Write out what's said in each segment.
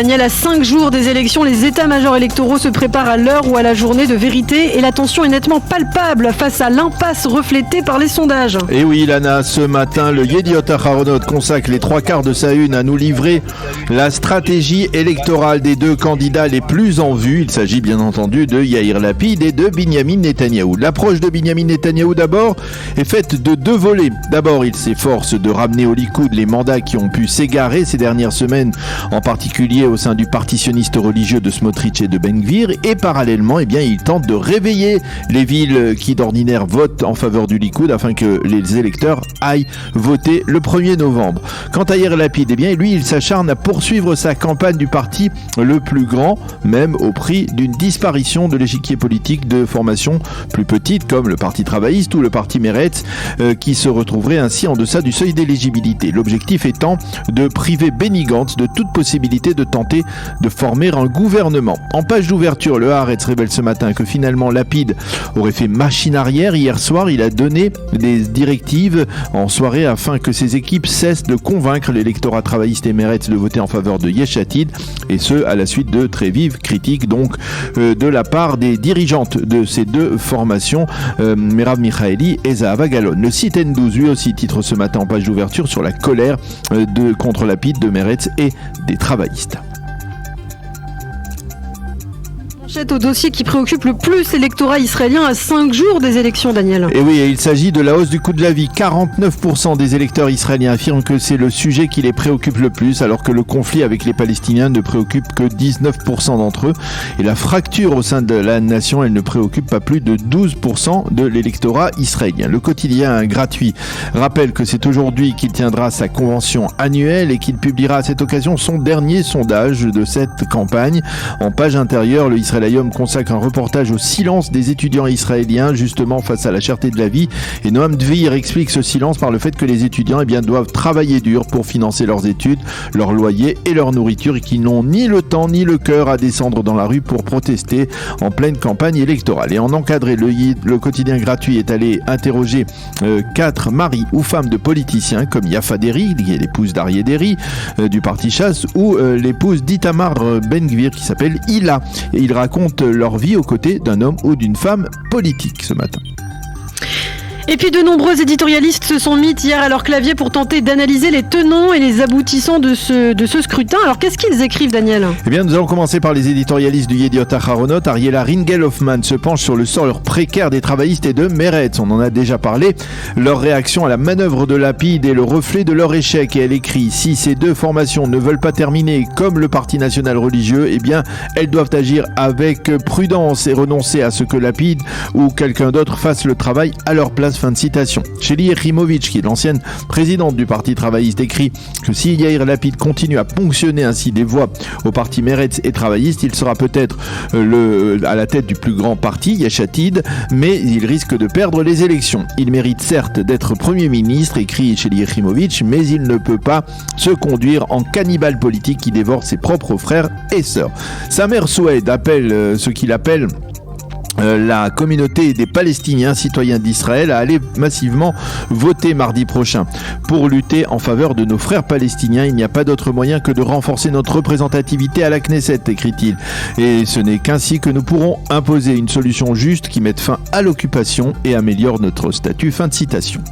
Daniel, à 5 jours des élections, les états-majors électoraux se préparent à l'heure ou à la journée de vérité et la tension est nettement palpable face à l'impasse reflétée par les sondages. Et oui, Lana, ce matin, le Yediot Aharonot consacre les 3/4 de sa une à nous livrer la stratégie électorale des deux candidats les plus en vue. Il s'agit bien entendu de Yair Lapid et de Binyamin Netanyahou. L'approche de Binyamin Netanyahou d'abord est faite de 2 volets. D'abord, il s'efforce de ramener au Likoud les mandats qui ont pu s'égarer ces dernières semaines, en particulier au sein du parti sioniste religieux de Smotrich et de Ben Gvir, et parallèlement, il tente de réveiller les villes qui d'ordinaire votent en faveur du Likoud afin que les électeurs aillent voter le 1er novembre. Quant à Yair Lapid, lui, il s'acharne à poursuivre sa campagne du parti le plus grand, même au prix d'une disparition de l'échiquier politique de formations plus petites comme le Parti travailliste ou le Parti Meretz, qui se retrouverait ainsi en deçà du seuil d'éligibilité. L'objectif étant de priver Benny Gantz de toute possibilité de tenter de former un gouvernement. En page d'ouverture, le Haaretz révèle ce matin que finalement Lapid aurait fait machine arrière. Hier soir, il a donné des directives en soirée afin que ses équipes cessent de convaincre l'électorat travailliste et Meretz de voter en faveur de Yesh Atid, et ce à la suite de très vives critiques de la part des dirigeantes de ces deux formations, Merav Michaeli et Zahava Galon. Le site N12 lui aussi titre ce matin en page d'ouverture sur la colère contre Lapid, de Meretz et des travaillistes. Au dossier qui préoccupe le plus l'électorat israélien à 5 jours des élections, Daniel. Et oui, il s'agit de la hausse du coût de la vie. 49% des électeurs israéliens affirment que c'est le sujet qui les préoccupe le plus, alors que le conflit avec les Palestiniens ne préoccupe que 19% d'entre eux. Et la fracture au sein de la nation, elle ne préoccupe pas plus de 12% de l'électorat israélien. Le quotidien gratuit rappelle que c'est aujourd'hui qu'il tiendra sa convention annuelle et qu'il publiera à cette occasion son dernier sondage de cette campagne. En page intérieure, le Israël consacre un reportage au silence des étudiants israéliens justement face à la cherté de la vie, et Noam Dvir explique ce silence par le fait que les étudiants doivent travailler dur pour financer leurs études, leur loyer et leur nourriture, et qu'ils n'ont ni le temps ni le cœur à descendre dans la rue pour protester en pleine campagne électorale. Et en encadré, le quotidien gratuit est allé interroger 4 maris ou femmes de politiciens comme Yafa Deri, qui est l'épouse d'Aryeh Deri du parti Chasse, ou l'épouse d'Itamar Ben Gvir qui s'appelle Hila, et il raconte leur vie aux côtés d'un homme ou d'une femme politique ce matin. Et puis de nombreux éditorialistes se sont mis hier à leur clavier pour tenter d'analyser les tenants et les aboutissants de ce scrutin. Alors qu'est-ce qu'ils écrivent, Daniel ? Nous allons commencer par les éditorialistes du Yediot Aharonot. Ariela Ringel-Hoffman se penche sur le sort précaire des travaillistes et de Meretz. On en a déjà parlé. Leur réaction à la manœuvre de Lapid est le reflet de leur échec. Et elle écrit: si ces deux formations ne veulent pas terminer comme le Parti national religieux, elles doivent agir avec prudence et renoncer à ce que Lapid ou quelqu'un d'autre fasse le travail à leur place. Fin de citation. Sheli Yechimowitz, qui est l'ancienne présidente du Parti travailliste, écrit que si Yair Lapid continue à ponctionner ainsi des voix au Parti Meretz et travailliste, il sera peut-être à la tête du plus grand parti, Yesh Atid, mais il risque de perdre les élections. Il mérite certes d'être Premier ministre, écrit Sheli Yechimowitz, mais il ne peut pas se conduire en cannibale politique qui dévore ses propres frères et sœurs. Samer Soued appelle ce qu'il appelle la communauté des Palestiniens citoyens d'Israël à aller massivement voter mardi prochain pour lutter en faveur de nos frères palestiniens. Il n'y a pas d'autre moyen que de renforcer notre représentativité à la Knesset, écrit-il. Et ce n'est qu'ainsi que nous pourrons imposer une solution juste qui mette fin à l'occupation et améliore notre statut. Fin de citation.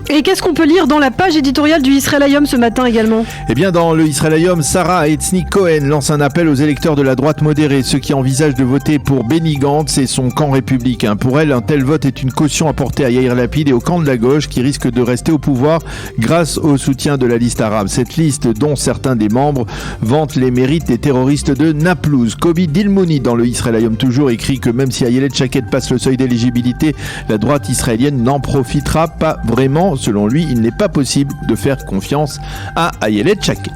Et qu'est-ce qu'on peut lire dans la page éditoriale du Israël Hayom ce matin également ? Dans le Israël Hayom, Sarah Etznik-Cohen lance un appel aux électeurs de la droite modérée, ceux qui envisagent de voter pour Benny Gantz et son camp républicain. Pour elle, un tel vote est une caution apportée à Yair Lapid et au camp de la gauche qui risque de rester au pouvoir grâce au soutien de la liste arabe. Cette liste, dont certains des membres vantent les mérites des terroristes de Naplouse. Kobi Dilmouni, dans le Israël Hayom toujours, écrit que même si Ayelet Shaked passe le seuil d'éligibilité, la droite israélienne n'en profitera pas vraiment. Selon lui, il n'est pas possible de faire confiance à Ayelet Shaked.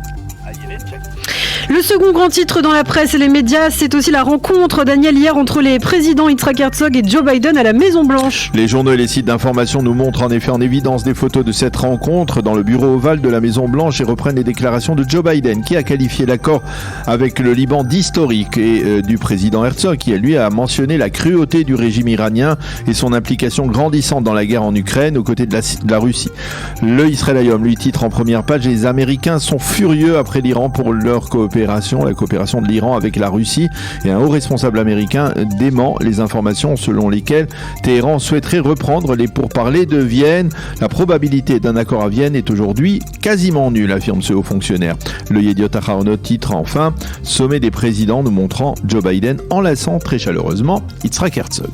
Le second grand titre dans la presse et les médias, c'est aussi la rencontre, Daniel, hier entre les présidents Yitzhak Herzog et Joe Biden à la Maison-Blanche. Les journaux et les sites d'information nous montrent en effet en évidence des photos de cette rencontre dans le bureau ovale de la Maison-Blanche et reprennent les déclarations de Joe Biden, qui a qualifié l'accord avec le Liban d'historique, et du président Herzog, qui lui a mentionné la cruauté du régime iranien et son implication grandissante dans la guerre en Ukraine aux côtés de la Russie. Le Israël Hayom lui titre en première page: les Américains sont furieux après l'Iran pour leur coopération coopération de l'Iran avec la Russie, et un haut responsable américain dément les informations selon lesquelles Téhéran souhaiterait reprendre les pourparlers de Vienne. La probabilité d'un accord à Vienne est aujourd'hui quasiment nulle, affirme ce haut fonctionnaire. Le Yediot Aharonot titre enfin « Sommet des présidents nous montrant Joe Biden enlaçant très chaleureusement Yitzhak Herzog ».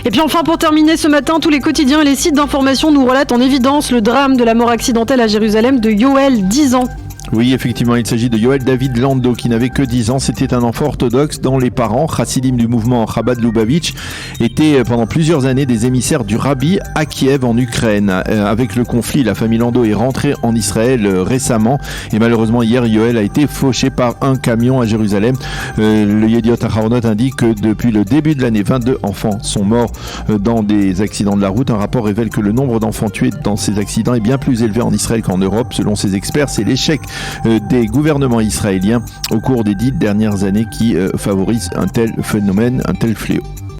Et puis enfin, pour terminer ce matin, tous les quotidiens et les sites d'information nous relatent en évidence le drame de la mort accidentelle à Jérusalem de Yoel, 10 ans. Oui, effectivement, il s'agit de Yoel David Lando, qui n'avait que 10 ans. C'était un enfant orthodoxe dont les parents, chassidim du mouvement Chabad Lubavitch, étaient pendant plusieurs années des émissaires du Rabbi à Kiev, en Ukraine. Avec le conflit, la famille Lando est rentrée en Israël récemment. Et malheureusement, hier, Yoel a été fauché par un camion à Jérusalem. Le Yediot Aharonot indique que depuis le début de l'année, 22 enfants sont morts dans des accidents de la route. Un rapport révèle que le nombre d'enfants tués dans ces accidents est bien plus élevé en Israël qu'en Europe. Selon ces experts, c'est l'échec des gouvernements israéliens au cours des 10 dernières années qui favorisent un tel phénomène, un tel fléau.